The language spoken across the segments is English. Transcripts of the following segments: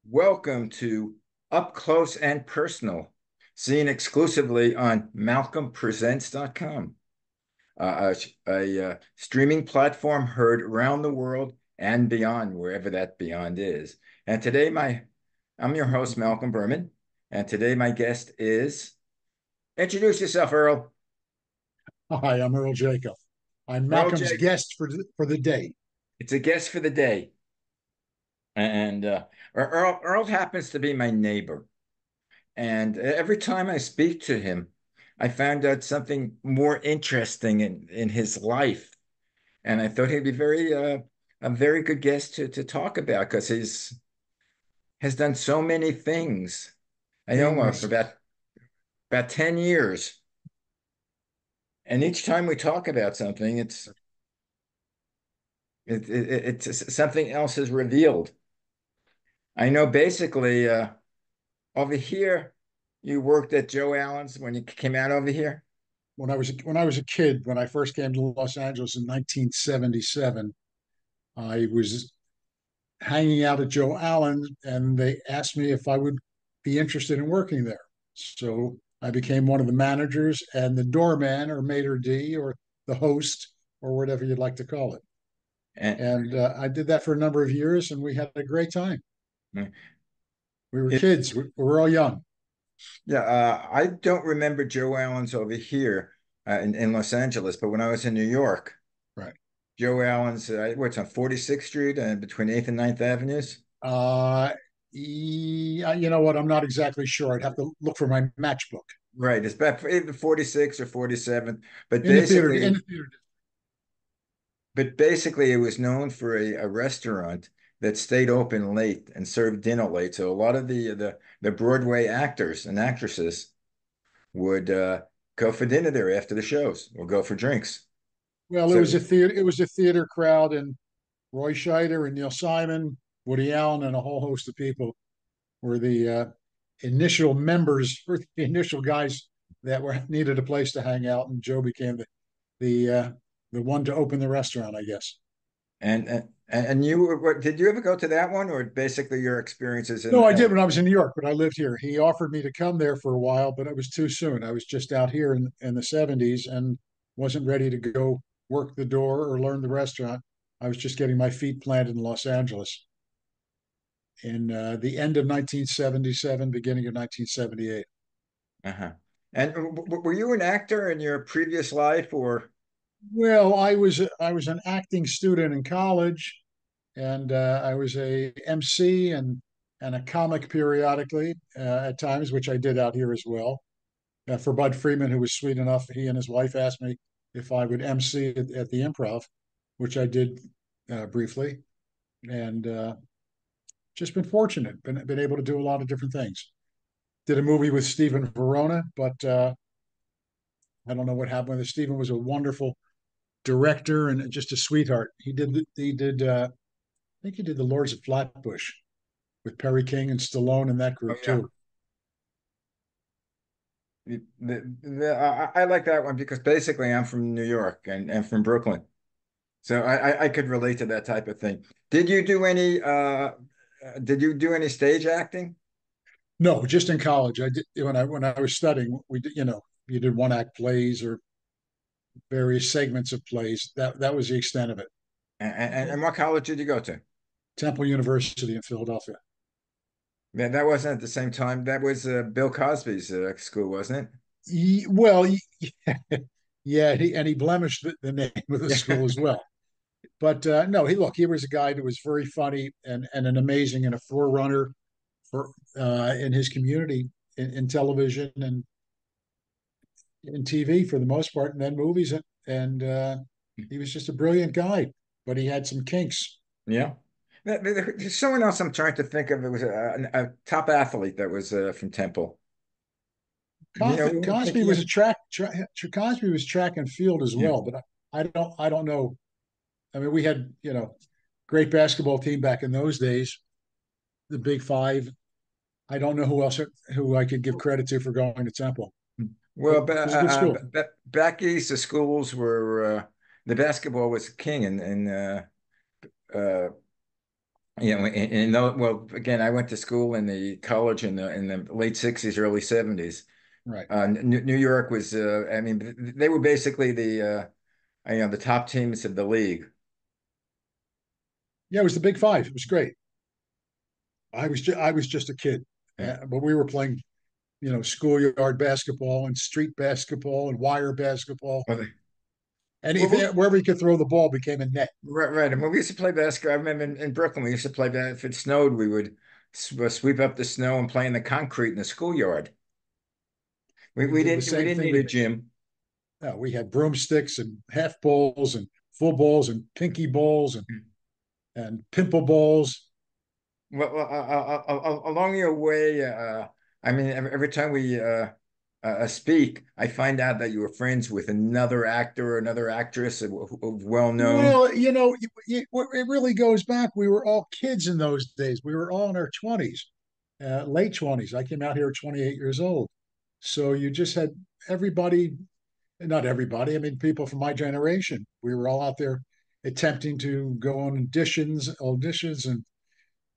Welcome to Up Close and Personal, seen exclusively on MalcolmPresents.com, a streaming platform heard around the world and beyond, wherever that beyond is. And today, I'm your host, Malcolm Berman, and today my guest is, introduce yourself, Earl. Hi, I'm Earl Jacob. I'm Earl Malcolm's Jacob. guest for the day. It's a guest for the day. And Earl happens to be my neighbor. And every time I speak to him, I found out something more interesting in his life. And I thought he'd be a very good guest to talk about because he's has done so many things. I know for Things. about 10 years. And each time we talk about something, it's something else is revealed. I know basically over here, you worked at Joe Allen's when you came out over here. When I was a kid, when I first came to Los Angeles in 1977, I was hanging out at Joe Allen, and they asked me if I would be interested in working there. So I became one of the managers and the doorman, or maitre d', or the host, or whatever you'd like to call it. And And I did that for a number of years, and we had a great time. We were it, kids. We were all young. Yeah, I don't remember Joe Allen's over here in Los Angeles, but when I was in New York, Right. Joe Allen's, what's on 46th Street and between 8th and Ninth Avenues? Yeah, you know what? I'm not exactly sure. I'd have to look for my matchbook. Right, it's about either 46 or 47, but In the theater, in basically, the theater. it was known for a restaurant that stayed open late and served dinner late. So a lot of the Broadway actors and actresses would go for dinner there after the shows or go for drinks. Well, it So was a theater. It was a theater crowd, and Roy Scheider and Neil Simon, Woody Allen, and a whole host of people were the initial members, or the initial guys that were needed a place to hang out. And Joe became the one to open the restaurant, I guess. and you did you ever go to that one or basically your experiences in No, I did when I was in New York, but I lived here. He offered me to come there for a while, but it was too soon. I was just out here in the 70s and wasn't ready to go work the door or learn the restaurant. I was just getting my feet planted in Los Angeles in the end of 1977, beginning of 1978. uh-huh. And were you an actor in your previous life or Well, I was an acting student in college, and I was a MC and a comic periodically at times, which I did out here as well. For Bud Freeman, who was sweet enough, he and his wife asked me if I would MC at the Improv, which I did briefly, and just been fortunate, been able to do a lot of different things. Did a movie with Stephen Verona, but I don't know what happened with it. Stephen was a wonderful director and just a sweetheart. I think he did the Lords of Flatbush with Perry King and Stallone and that oh group yeah. too. I like that one because basically I'm from New York and from Brooklyn. So I could relate to that type of thing. Did you do any did you do any stage acting? No, just in college. I did when I was studying. We did, you did one act plays or various segments of plays. That was the extent of it. And what college did you go to? Temple University in Philadelphia. That wasn't at the same time. That was Bill Cosby's school, wasn't Well, yeah, and he blemished the name of the it? school as well. But no, he was a guy who was very funny and an amazing and a forerunner for in his community in television and in TV for the most part, and then movies, and he was just a brilliant guy. But he had some kinks. Yeah. There's someone else I'm trying to think of. It was a top athlete that was from Temple. You know who I'm Cosby thinking was of? a Cosby was track and field as Yeah. well, but I don't know. I mean, we had great basketball team back in those days, the Big Five. I don't know who I could give credit to for going to Temple, but Well, it was a good school. back east, the schools were the basketball was king, and uh, well, again, I went to school in the college in the late 60s, early 70s. Right. New York was, I mean, they were basically the top teams of the league. Yeah, it was the Big Five. It was great. I was just a kid, Yeah. but we were playing, schoolyard basketball and street basketball and wire basketball. Well, Anything well, wherever you could throw the ball became a net. right, right. And when we used to play basketball, I remember in Brooklyn, we used to play that if it snowed, we would sweep up the snow and play in the concrete in the schoolyard. We did the We same didn't thing. need a gym. We had broomsticks and half bowls and full bowls and pinky bowls and pimple bowls. Along your way, I mean, every time we speak, I find out that you were friends with another actor or another actress who's well known. Well, it really goes back. We were all kids in those days. We were all in our 20s, late 20s. I came out here at 28 years old. So you just had everybody, not everybody, I mean, people from my generation. We were all out there attempting to go on auditions and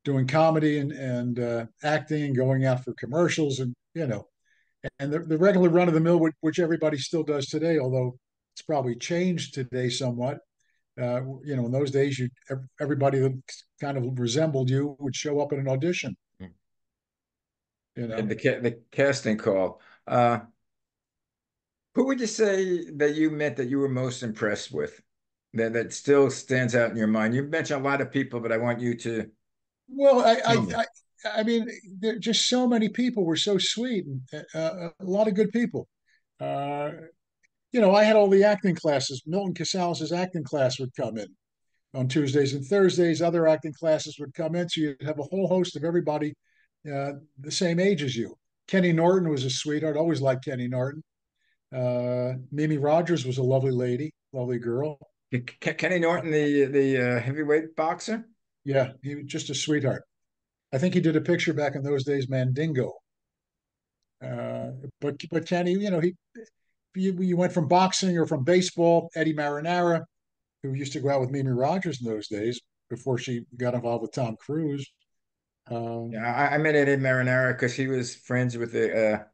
doing comedy and acting and going out for commercials and the regular run of the mill, which everybody still does today, although it's probably changed today somewhat. In those days, everybody that kind of resembled you would show up at an audition. You know, The casting call. Who would you say that you met that you were most impressed with? That still stands out in your mind. You've mentioned a lot of people, but I want you to well, tell me. I mean, there just so many people were so sweet, and a lot of good people. Uh, I had all the acting classes. Milton Casalis' acting class would come in on Tuesdays and Thursdays. Other acting classes would come in, so you'd have a whole host of everybody the same age as you. Kenny Norton was a sweetheart. Always liked Kenny Norton. Mimi Rogers was a lovely lady, lovely girl. Kenny Norton, the heavyweight boxer. Yeah, he was just a sweetheart. I think he did a picture back in those days, Mandingo. Uh, but Kenny, you went from boxing or from baseball. Eddie Marinara, who used to go out with Mimi Rogers in those days before she got involved with Tom Cruise. Yeah, Um, I met Eddie Marinara because he was friends with a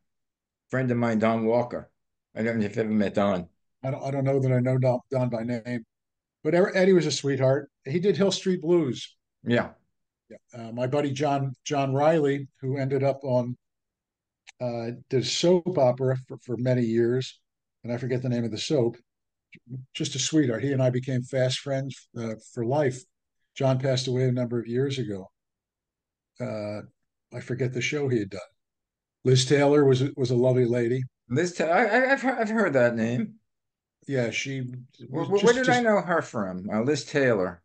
friend of mine, Don Walker. I don't know if you've ever met Don. I don't know that I know Don by name, but Eddie was a sweetheart. He did Hill Street Blues. Yeah. My buddy John Riley, who ended up on did soap opera for many years, and I forget the name of the soap. Just a sweetheart. He and I became fast friends for life. John passed away a number of years ago. Uh, I forget the show he had done. Liz Taylor was a lovely lady. I've heard that name. Yeah, she was Where just did I just know her from? Liz Taylor.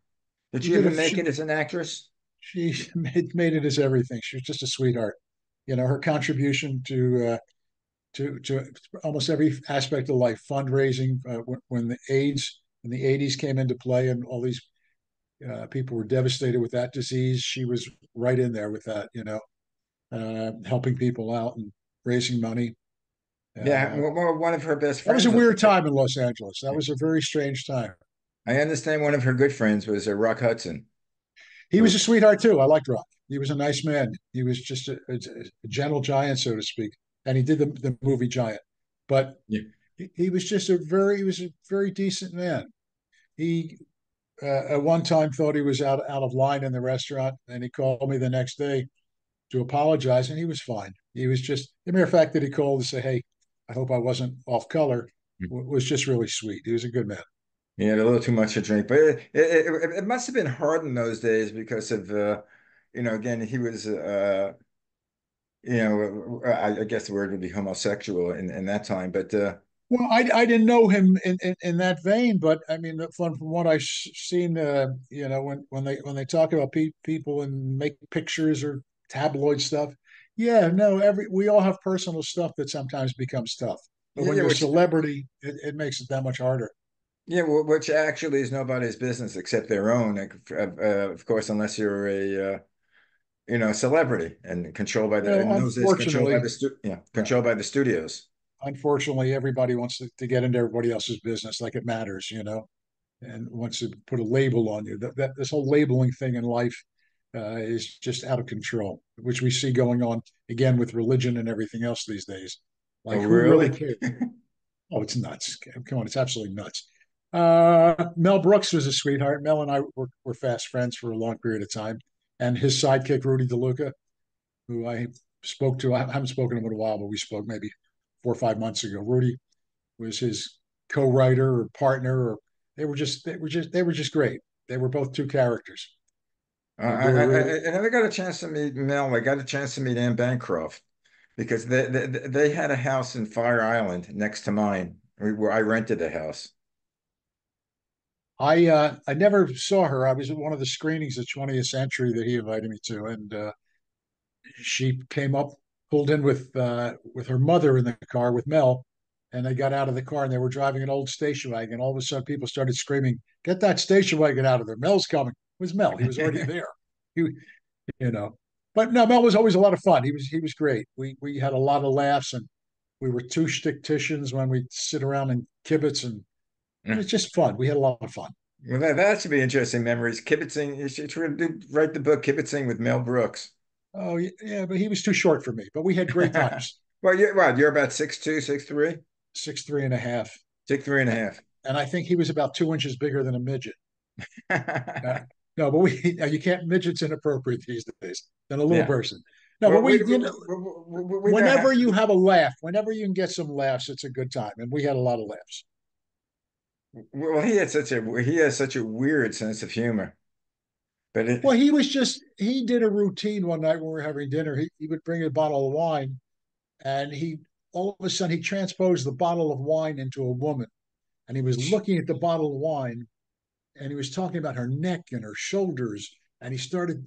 Did she she did ever a make it as an actress? she made it as everything. She was just a sweetheart. Her contribution to almost every aspect of life, fundraising when the AIDS in the '80s came into play, and all these people were devastated with that disease. She was right in there with that, helping people out and raising money. Yeah, Uh, one of her best that was a friends. weird time in Los Angeles. That was a very strange time. I understand one of her good friends was Rock Hudson. He Who, was a sweetheart too. I liked Rock. He was a nice man. He was just a gentle giant, so to speak, and he did the movie Giant. But yeah, he was just he was a very decent man. He at one time thought he was out of line in the restaurant, and he called me the next day to apologize, and he was fine. He was just the mere fact that he called to say, "Hey, I hope I wasn't off color," was just really sweet. He was a good man. he had a little too much to drink, but it must have been hard in those days because of again, he was I guess the word would be homosexual in that time, but Well, I didn't know him in that vein, but I mean, from what I've seen, when they talk about people and make pictures or tabloid stuff, yeah, no, we all have personal stuff that sometimes becomes tough. But when yeah, you're a which celebrity, it makes it that much harder. which actually is nobody's business except their own, of course, unless you're a celebrity and controlled by the in those days controlled by Unfortunately, yeah, controlled by the studios. unfortunately, everybody wants to get into everybody else's business like it matters, and wants to put a label on you. That this whole labeling thing in life is just out of control, which we see going on again with religion and everything else these days. Oh, Like, who really really? cares? Oh, it's nuts. Come on, it's absolutely nuts. Mel Brooks was a sweetheart. Mel and I were fast friends for a long period of time. And his sidekick, Rudy DeLuca, who I spoke to, I haven't spoken to him in a while, but we spoke maybe 4 or 5 months ago. Rudy was his co-writer or partner, or they were just great. They were both two characters. I never got a chance to meet Mel. I got a chance to meet Anne Bancroft because they had a house in Fire Island next to mine where I rented a house. I never saw her. I was at one of the screenings of 20th Century that he invited me to, and she came up, pulled in with her mother in the car with Mel, and they got out of the car and they were driving an old station wagon. All of a sudden, people started screaming, "Get that station wagon out of there! Mel's coming!" It was Mel? He was already there. He, you know, but no, Mel was always a lot of fun. He was great. We had a lot of laughs, and we were two shtickticians when we sit around and kibitz, and it was just fun. We had a lot of fun. Well, that should be interesting memories. Kibitzing, you should try to write the book Kibitzing with Mel Brooks. Oh yeah, but he was too short for me. But we had great times. Well, you're about 6'2", 6'3", 6'3" and a half, 6'3" and a half. and I think he was about 2 inches bigger than a midget. Uh, no, but we you can't midget's inappropriate these days than a little Yeah. person. No, Well, but we know how. whenever you have a laugh, whenever you can get some laughs, it's a good time, and we had a lot of laughs. Well, he has such a weird sense of humor. But Well, it, he did a routine one night when we were having dinner. He would bring a bottle of wine, and he all of a sudden he transposed the bottle of wine into a woman, and he was looking at the bottle of wine, and he was talking about her neck and her shoulders, and he started,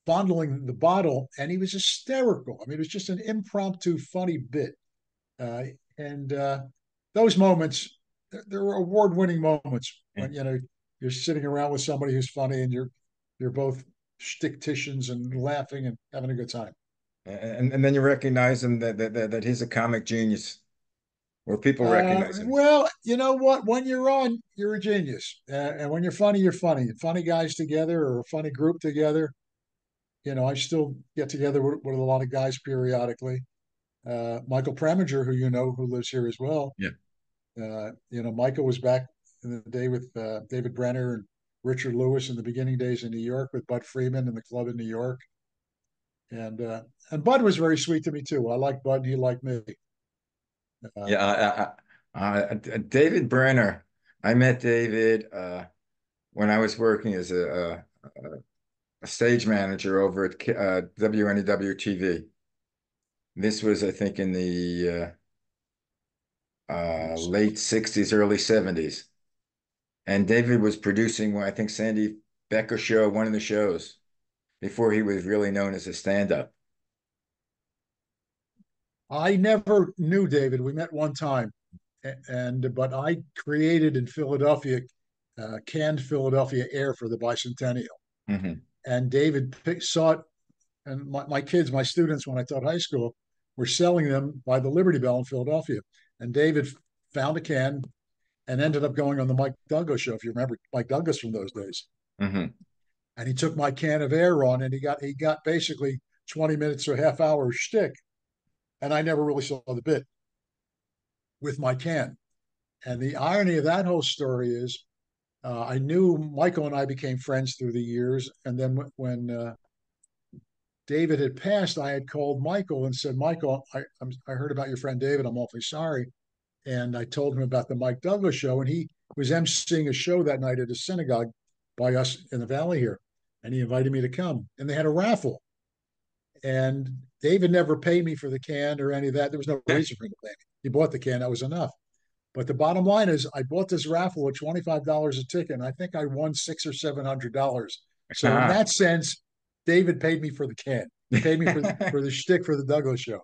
fondling the bottle, and he was hysterical. I mean, it was just an impromptu, funny bit, uh, and those moments, there were award-winning moments when you're sitting around with somebody who's funny, and you're both shtickticians and laughing and having a good time. and then you recognize him that he's a comic genius, or people recognize him. Well, you know what? When you're on, you're a genius, and when you're funny, you're funny. Funny guys together or a funny group together. I still get together with a lot of guys periodically. Michael Preminger, who who lives here as well. Yeah. Michael was back in the day with David Brenner and Richard Lewis in the beginning days in New York with Bud Freeman and the club in New York. And Bud was very sweet to me too. I liked Bud, and he liked me. Uh, Yeah, David Brenner. I met David when I was working as a stage manager over at WNEW TV. This was, I think, in the late 60s, early 70s. And David was producing, I think, Sandy Becker show, one of the shows, before he was really known as a stand-up. I never knew David. We met one time, and but I created in Philadelphia, canned Philadelphia air for the bicentennial, Hmm. and David saw it. And my kids, my students, when I taught high school, were selling them by the Liberty Bell in Philadelphia. And David found a can and ended up going on the Mike Douglas show, if you remember Mike Douglas from those days. Hmm. And he took my can of air on, and he got basically 20 minutes or a half hour shtick. And I never really saw the bit with my can. And the irony of that whole story is, I knew Michael and I became friends through the years. And then when David had passed, I had called Michael and said, Michael, I heard about your friend David. I'm awfully sorry. And I told him about the Mike Douglas show. And he was emceeing a show that night at a synagogue by us in the valley here. And he invited me to come. And they had a raffle. And David never paid me for the can or any of that. There was no reason for him to pay me. He bought the can. That was enough. But the bottom line is, I bought this raffle at $25 a ticket, and I think I won $600 or $700. So in that sense, David paid me for the can. He paid me for the shtick for the Douglas show,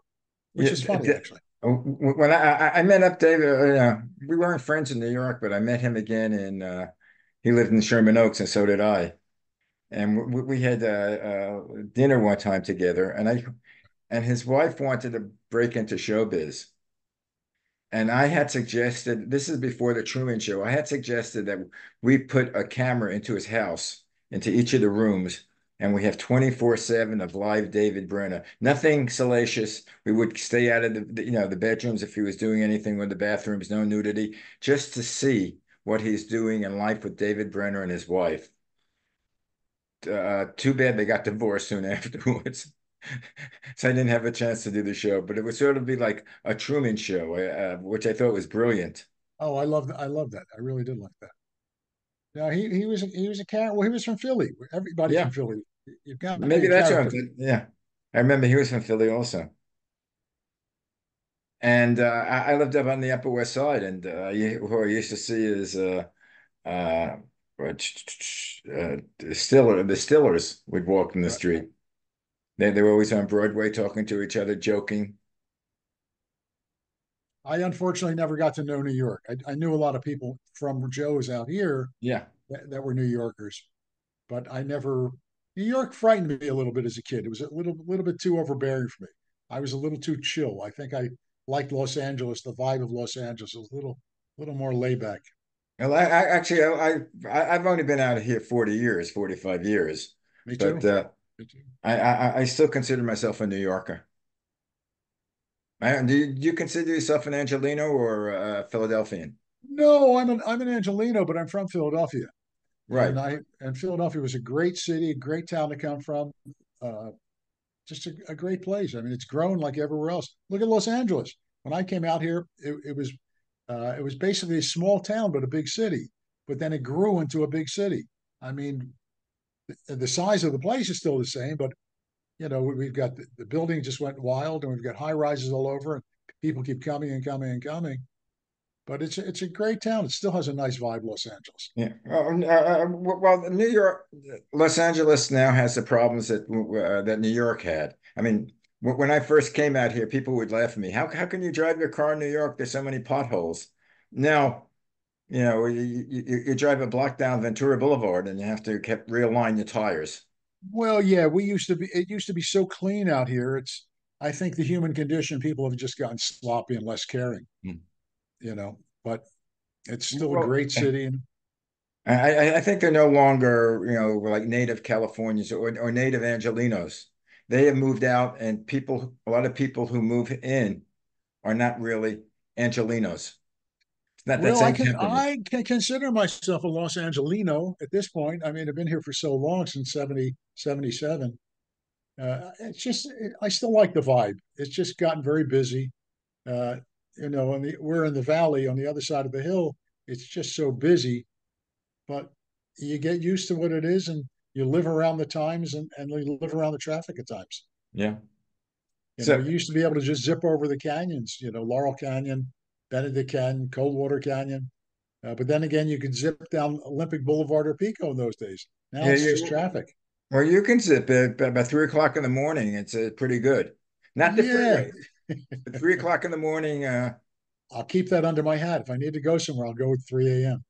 which Yeah, is funny actually. when I met up David, we weren't friends in New York, but I met him again he lived in Sherman Oaks, and so did I. And we had dinner one time together, and his wife wanted to break into showbiz. And I had suggested, this is before the Truman Show, I had suggested that we put a camera into his house, into each of the rooms, and we have 24/7 of live David Brenner. Nothing salacious. We would stay out of the bedrooms if he was doing anything with the bathrooms, no nudity, just to see what he's doing in life with David Brenner and his wife. Too bad they got divorced soon afterwards. So I didn't have a chance to do the show, but it would sort of be like a Truman Show, which I thought was brilliant. Oh, I love that. I really did like that. Yeah, he was a character. Well, he was from Philly. Everybody from Yeah, Philly. You've got to be maybe a that's what I'm character. thinking. Yeah, I remember he was from Philly also. And I lived up on the Upper West Side, and who I used to see is uh, the Stillers would walk in the Right. street. They were always on Broadway talking to each other, joking. I unfortunately never got to know New York. I knew a lot of people from Joe's out here Yeah. that were New Yorkers, but I never. New York frightened me a little bit as a kid. It was a little bit too overbearing for me. I was a little too chill. I think I liked Los Angeles. The vibe of Los Angeles was a little more laid back. Well, actually I've only been out here 40 years, 45 years, Me but too. Me too. I still consider myself a New Yorker. Do you consider yourself an Angelino or a Philadelphian? No, I'm an Angelino, but I'm from Philadelphia, Right. and Philadelphia was a great city, a great town to come from. Uh, just a great place. I mean, it's grown like everywhere else. Look at Los Angeles. When I came out here, it was basically a small town but a big city. But then it grew into a big city. I mean, the size of the place is still the same, but we've got the building just went wild, and we've got high rises all over, and people keep coming and coming and coming. But it's a great town. It still has a nice vibe, Los Angeles. Yeah. Well, New York, Los Angeles now has the problems that New York had. I mean, when I first came out here, people would laugh at me. How can you drive your car in New York? There's so many potholes. Now, you drive a block down Ventura Boulevard and you have to keep realign your tires. Well, yeah, we used to be. It used to be so clean out here. I think the human condition. People have just gotten sloppy and less caring. Hmm. But it's still a Well, great city. And I think they're no longer, like native Californians or native Angelinos. They have moved out, and a lot of people who move in are not really Angelinos. It's not that well, same temperament. I can consider myself a Los Angelino at this point. I mean, I've been here for so long since 77. It's just I still like the vibe. It's just gotten very busy. Uh, we're in the valley on the other side of the hill. It's just so busy, but you get used to what it is, and you live around the times, and you live around the traffic at times. Yeah. You So used to be able to just zip over the canyons, Laurel Canyon, Benedict Canyon, Coldwater Canyon. But then again, you could zip down Olympic Boulevard or Pico in those days. Now yeah, it's just traffic. well, you can zip it about 3 o'clock in the morning. It's pretty good. Not the Yeah, freeway, but 3 o'clock in the morning. I'll keep that under my hat. If I need to go somewhere, I'll go at 3 a.m.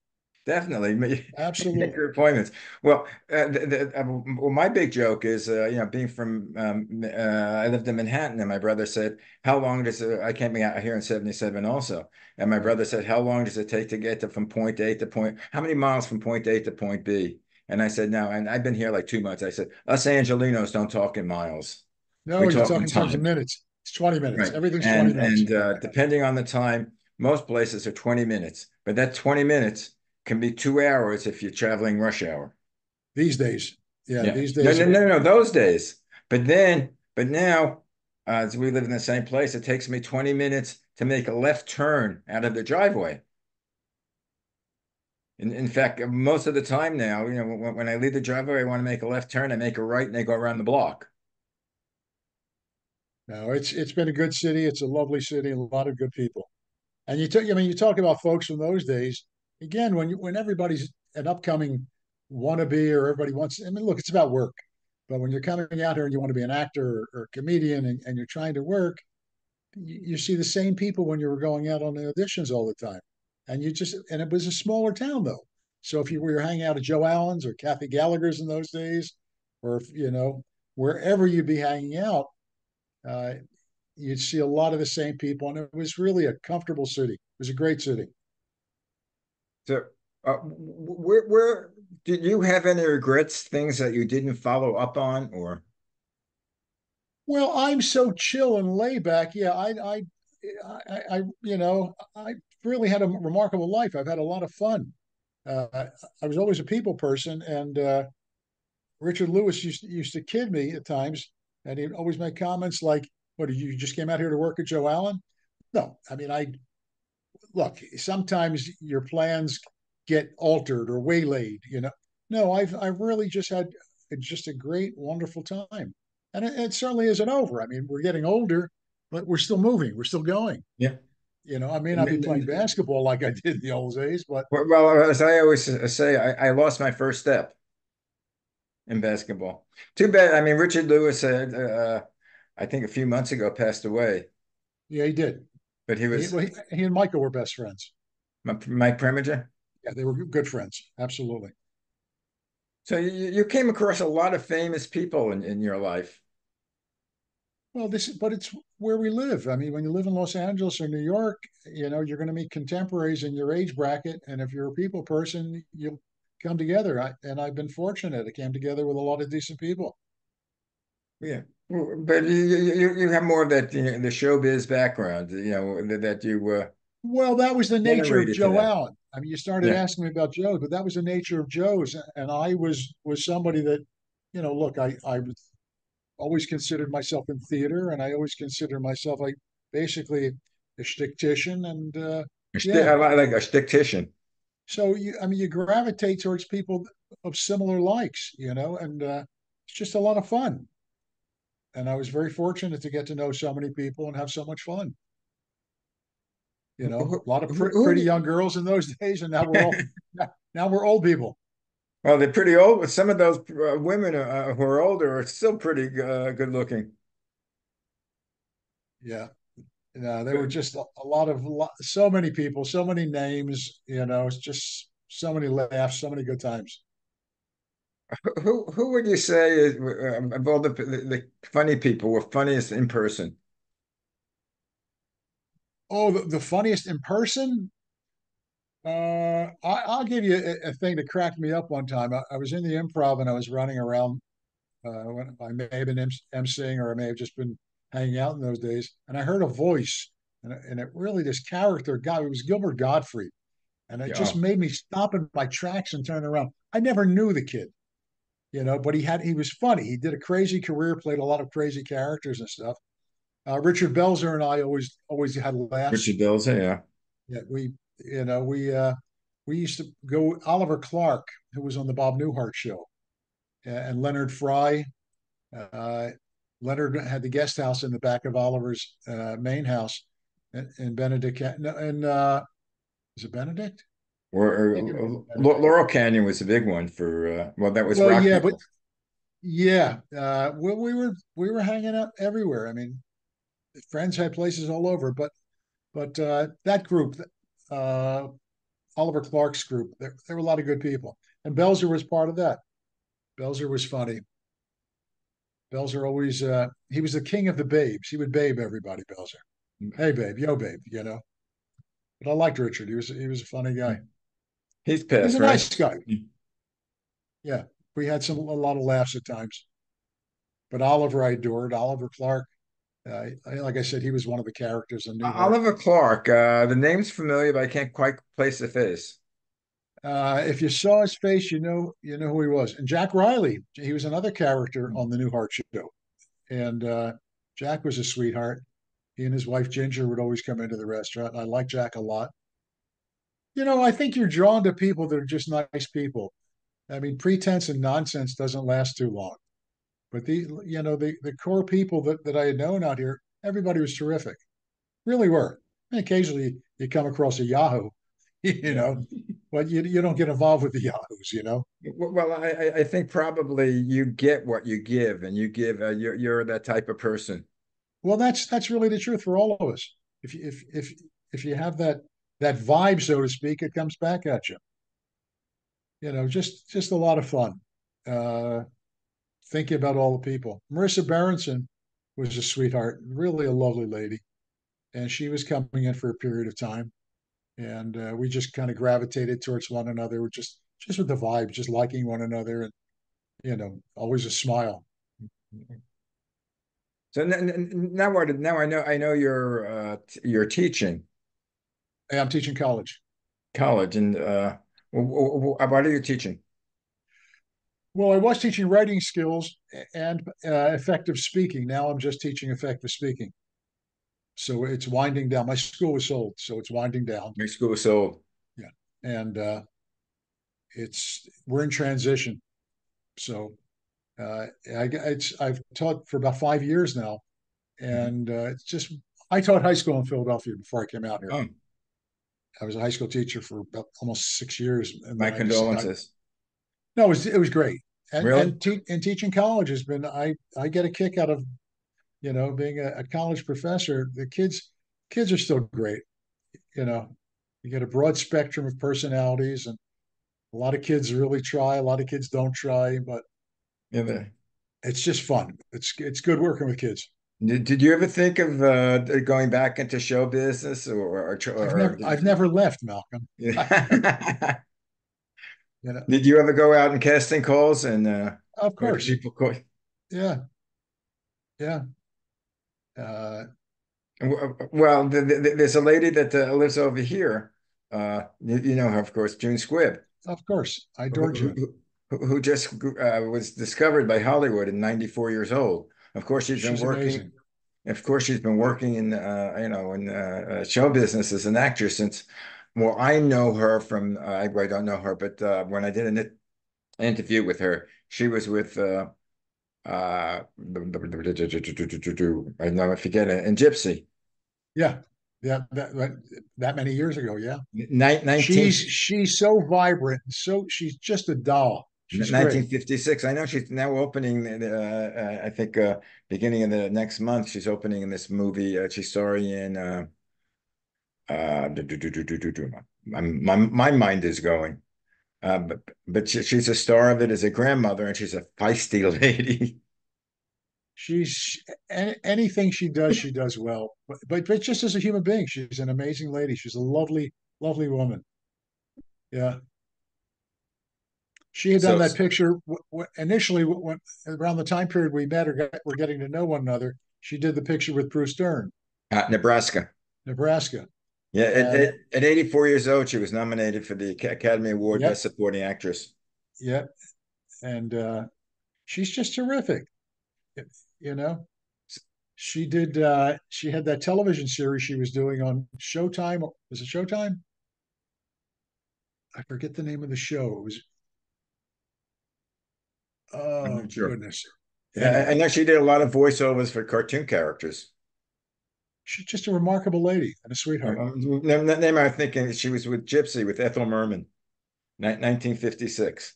Definitely make Absolutely. your appointments. Well, well, my big joke is, being from, I lived in Manhattan, and my brother said, "How long does it?" I came out here in '77 also, and my Right. brother said, "How long does it take to get from point A to point? How many miles from point A to point B?" And I said, "No," and I've been here like 2 months. I said, "Us Angelinos don't talk in miles. We No, you talk talk in in terms of time." minutes. It's 20 minutes. Right. Everything's 20 minutes And depending on the time, most places are 20 minutes, but that 20 minutes can be 2 hours if you're traveling rush hour. these days. Yeah, Yeah. these No, days. no, no, no, those days. But now, as we live in the same place, it takes me 20 minutes to make a left turn out of the driveway. In fact, most of the time now, when I leave the driveway, I want to make a left turn, I make a right, and they go around the block. No, it's been a good city. It's a lovely city, a lot of good people. And I mean, you talk about folks from those days. Again, when everybody's an upcoming wannabe or everybody wants, I mean, look, it's about work. But when you're coming out here and you want to be an actor or a comedian and you're trying to work, you see the same people when you were going out on the auditions all the time. And it was a smaller town though. So if you were hanging out at Joe Allen's or Kathy Gallagher's in those days, or if, wherever you'd be hanging out, uh, you'd see a lot of the same people. And it was really a comfortable city. It was a great city. So, where? Did you have any regrets, things that you didn't follow up on, or Well, I'm so chill and laid back. Yeah, I really had a remarkable life. I've had a lot of fun. I was always a people person, and Richard Lewis used to kid me at times, and he'd always make comments like, "What? You just came out here to work at Joe Allen?" No, I mean, I look. Sometimes your plans get altered or waylaid. No, I've really just had just a great, wonderful time, and it certainly isn't over. I mean, we're getting older, but we're still moving. We're still going. yeah? I may not be playing basketball like I did in the old days, but Well, as I always say, I lost my first step in basketball. Too bad. I mean, Richard Lewis, I think a few months ago passed away, yeah, he did. but he He, was well, he and Michael were best friends. my primogen. Yeah, they were good friends. Absolutely. So you came across a lot of famous people in your life. Well, but it's where we live. I mean, when you live in Los Angeles or New York, you're going to meet contemporaries in your age bracket, and if you're a people person, you'll come together. And I've been fortunate. I came together with a lot of decent people. Yeah. But you have more of that, the showbiz background, that you Well, that was the nature of generated Joe today. Allen. I mean, you started Yeah. asking me about Joe, but that was the nature of Joe's, and I was somebody that, look, I always considered myself in theater, and I always considered myself like basically a shticktician, and I yeah. like a statistician. So I mean, you gravitate towards people of similar likes, and it's just a lot of fun. And I was very fortunate to get to know so many people and have so much fun. A lot of Who pretty do you, young girls in those days, and now we're old people. well, they're pretty old, but some of those women who are older are still pretty good looking. Yeah, they were just a lot of so many people, so many names. It's just so many laughs, so many good times. Who would you say is, of all the funny people were funniest in person? Oh, the funniest in person. I'll give you a thing that cracked me up one time. I was in the improv and I was running around. When I may have been emceeing or I may have just been hanging out in those days, and I heard a voice, and it really this character guy. It was Gilbert Gottfried, and it Yeah. just Oh, made me stop in my tracks and turn around. I never knew the kid, but he was funny. He did a crazy career, played a lot of crazy characters and stuff. Richard Belzer and I always had Richard laughs. Belzer, yeah. Yeah, we used to go. Oliver Clark, who was on the Bob Newhart show, and Leonard Fry. Uh, Leonard had the guest house in the back of Oliver's main house, and Benedict. No, and is it Benedict? Maybe it was Benedict. Laurel Canyon was a big one for well, that was Well, rock yeah, but people. yeah, we were hanging out everywhere. I mean, friends had places all over, but that group, uh, Oliver Clark's group, there were a lot of good people, and Belzer was part of that. Belzer was funny. Belzer always he was the king of the babes. He would babe everybody. Belzer, hey babe, yo babe. But I liked Richard. He was a funny guy. He's He was passed, a right? nice guy. Yeah, we had a lot of laughs at times. But Oliver, I adored Oliver Clark. Like I said, he was one of the characters in Newhart. Oliver Clark. The name's familiar, but I can't quite place the face. If you saw his face, you know who he was. And Jack Riley, he was another character on the Newhart show. And Jack was a sweetheart. He and his wife Ginger would always come into the restaurant. I like Jack a lot. I think you're drawn to people that are just nice people. I mean, pretense and nonsense doesn't last too long. But the core people that I had known out here, everybody was terrific. Really were. And occasionally you come across a Yahoo, you Yeah. know, but you don't get involved with the Yahoos. Well, I think probably you get what you give, and you give. You're that type of person. Well, that's really the truth for all of us. If you have that vibe, so to speak, it comes back at you. Just a lot of fun. Uh, Thinking about all the people. Marissa Berenson was a sweetheart, really a lovely lady, and she was coming in for a period of time, and we just kind of gravitated towards one another. We're just just with the vibe, just liking one another, and always a smile. So now I know you're teaching Hey, I'm teaching college. college, and what are you teaching? Well, I was teaching writing skills and effective speaking. Now I'm just teaching effective speaking. So it's winding down. My school was sold, so it's winding down. Your school is sold. Yeah, and it's we're in transition. So I've taught for about 5 years now, Mhm. and it's just I taught high school in Philadelphia before I came out here. Oh, I was a high school teacher for about almost 6 years, and my then I decided condolences. no, it was great. And Really? teaching college has been I get a kick out of being a college professor. The kids are still great. You know, you get a broad spectrum of personalities, and a lot of kids really try. A lot of kids don't try, but Yeah. it's just fun. It's good working with kids. Did you ever think of going back into show business or I've never left, Malcolm. You know, did you ever go out in casting calls and of or do course. people call? Yeah, yeah. Uh, Well, there's a lady that lives over here. You know her, of course, June Squibb, of course. I who, adore June. who, who just was discovered by Hollywood at 94 years old. Of course, she's been She's working. amazing. Of course, she's been working in show business as an actress since. Well, I know her from I don't know her, but when I did an interview with her, she was with I know I forget it, and Gypsy. Yeah, yeah. That many years ago. Yeah. She's 19, she's so vibrant. So she's just a doll. She's great. 1956. I know she's now opening, I think, beginning of the next month, she's opening in this movie. She's starring in, my mind is going. But she's a star of it as a grandmother, and she's a feisty lady. She's anything she does well. But just as a human being, she's an amazing lady. She's a lovely, lovely woman. Yeah. She had done So, that picture initially when around the time period we met or we're getting to know one another. She did the picture with Bruce Dern, Nebraska. Nebraska, Yeah, and at 84 years old, she was nominated for the Academy Award Best yep, Supporting Actress. yep, and she's just terrific. You know, she did. She had that television series she was doing on Showtime. Was it Showtime? I forget the name of the show. It was I'm oh not sure. goodness. Yeah, I Anyway, know she did a lot of voiceovers for cartoon characters. she's just a remarkable lady and a sweetheart. Name I thinking she was with Gypsy with Ethel Merman, 1956,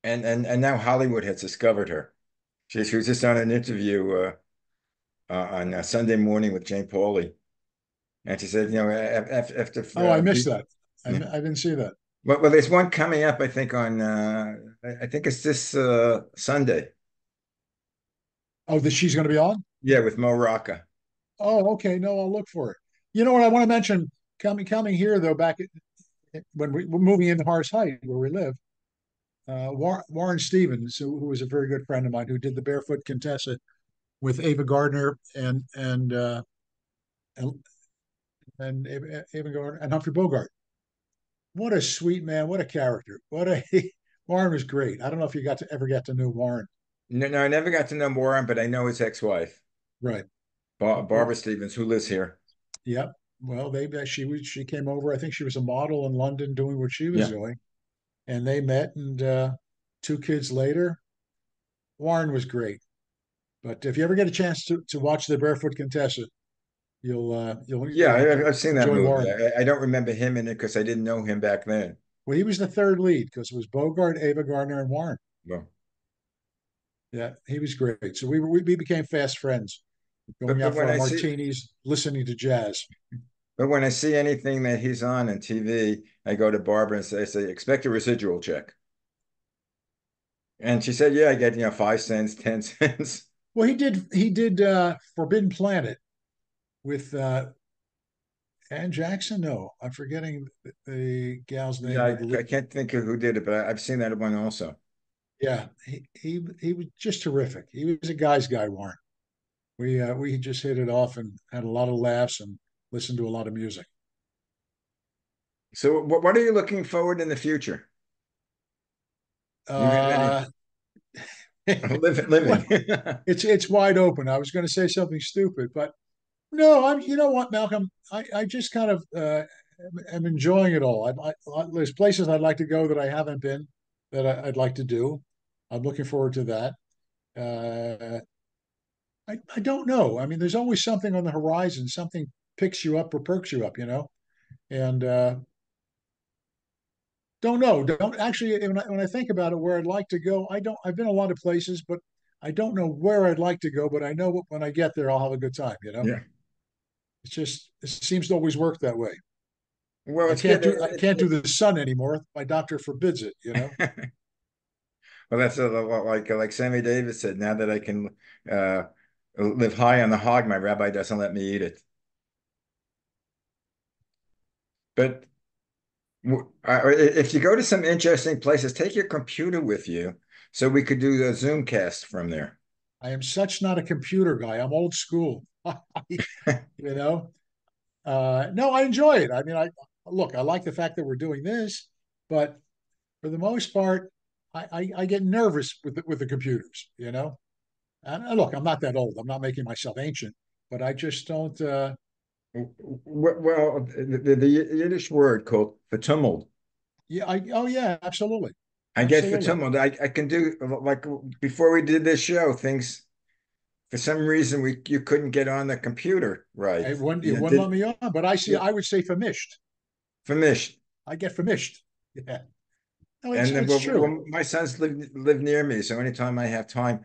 and now Hollywood has discovered her. She was just on an interview on Sunday Morning with Jane Pauley, and she said, after Oh, I missed that. I didn't see that. well, there's one coming up, I think on I think it's this Sunday. Oh, that she's going to be on. Yeah, with Mo Rocca. Oh, okay. No, I'll look for it. You know what I want to mention? Coming here though, when we were moving into Horace Heights, where we live, Warren Stevens, who was a very good friend of mine, who did the Barefoot Contessa with Ava Gardner and, and Ava Gardner and Humphrey Bogart. What a sweet man! What a character! What a Warren was great. I don't know if you ever got to know Warren. No, no, I never got to know Warren, but I know his ex-wife, Right. Barbara Stevens, who lives here. Yep. Well, she came over. I think she was a model in London doing what she was Yeah. doing, and they met. And 2 kids later, Warren was great. But if you ever get a chance to watch the Barefoot Contessa, Yeah, you'll I've seen that enjoy movie. Warren. I don't remember him in it because I didn't know him back then. Well, he was the third lead because it was Bogart, Ava Gardner, and Warren. Well, Yeah, he was great. So we became fast friends, but going but out for when our I see martinis, listening to jazz. but when I see anything that he's on TV, I go to Barbara and say, expect a residual check. And she said, yeah, I get 5 cents, 10 cents. Well, he did Forbidden Planet with Ann Jackson? No, I'm forgetting the gal's Yeah, name with the lead. I can't think of who did it, but I've seen that one also. Yeah, he was just terrific. He was a guy's guy, Warren. We just hit it off and had a lot of laughs and listened to a lot of music. So what are you looking forward in the future? Do you have any Uh, living? well, it's wide open. I was going to say something stupid, but no, I'm. You know what, Malcolm? I just kind of am enjoying it all. There's places I'd like to go that I haven't been that I'd like to do. I'm looking forward to that. Uh, I don't know. I mean, there's always something on the horizon. Something picks you up or perks you up, and don't know. Don't actually. When I think about it, where I'd like to go, I don't. I've been a lot of places, but I don't know where I'd like to go. But I know when I get there, I'll have a good time. Yeah. It's just it seems to always work that way. Well, I it's can't good. do I can't do the sun anymore. My doctor forbids it. Well, that's like Sammy Davis said. Now that I can uh, live high on the hog, my rabbi doesn't let me eat it. But if you go to some interesting places, take your computer with you so we could do a Zoom cast from there. I am such not a computer guy. I'm old school. you know. No, I enjoy it. I mean, I look. I like the fact that we're doing this, but for the most part, I get nervous with the computers. And look, I'm not that old. I'm not making myself ancient, but I just don't. Well, the Yiddish word called vertummelt. Yeah. Oh yeah. Absolutely. I get Absolutely. vertummelt. I can do like before we did this show, things for some reason we you couldn't get on the computer right. It You wouldn't let did me on, but I would say famished. finish. I get famished. Yeah. No, And then it's true. my sons live near me, so anytime I have time,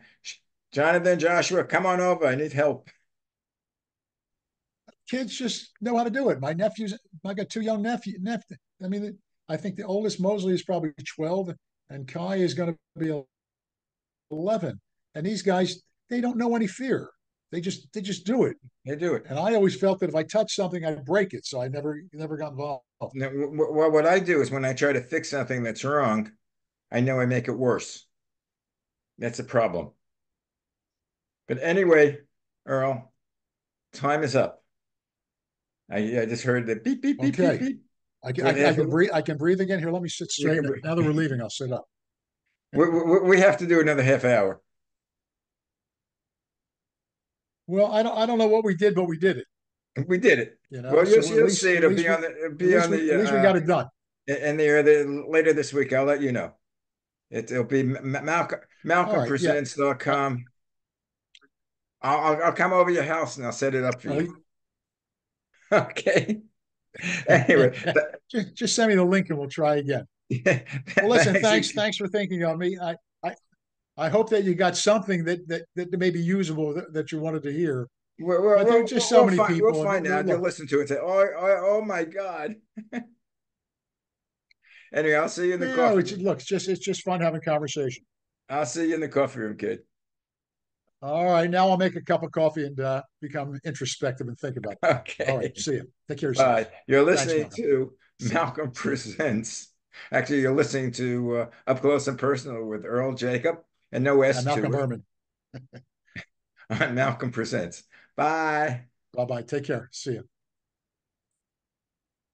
Jonathan, Joshua, come on over. I need help. Kids just know how to do it. My nephews, I got two young nephew. I mean, I think the oldest Mosley is probably 12, and Kai is going to be 11. And these guys, they don't know any fear. They just do it. They do it. And I always felt that if I touched something, I'd break it. So I never got involved. Now, well, what I do is when I try to fix something that's wrong, I know I make it worse. That's a problem. But anyway, Earl, time is up. I just heard the beep, beep, beep, beep, Okay. beep. I can, We I, I have can breathe. I can breathe again. Here, let me sit you straight. can Now that we're leaving, I'll sit up. we have to do another half hour. Well, I don't know what we did, but we did it. We did it. Well, So at you'll least see. at It'll least be we on the it'll be on at least we got it done. in the air later this week. I'll let you know. It'll be All right. Yeah. Uh, malcolmpresents.com. I'll come over your house and I'll set it up for uh, you. Okay. Anyway, just send me the link and we'll try again. Well, listen, thanks. thanks for thinking of me. I, I hope that you got something that may be usable that you wanted to hear. But there are just so many We'll people, and find out. You'll look, listen to it and say, oh my God. Anyway, I'll see you in the coffee room. it's just fun having conversation. I'll see you in the coffee room, kid. All right, now I'll make a cup of coffee and become introspective and think about that. All right, Okay. see you. Take care of yourself. Bye. You're Thanks, listening Malcolm. to See you. Malcolm See you. Presents. Actually, you're listening to Up Close and Personal with Earl Jacob and no And S Malcolm to it Berman. on Malcolm Presents. Bye. Bye bye. Take care. See you.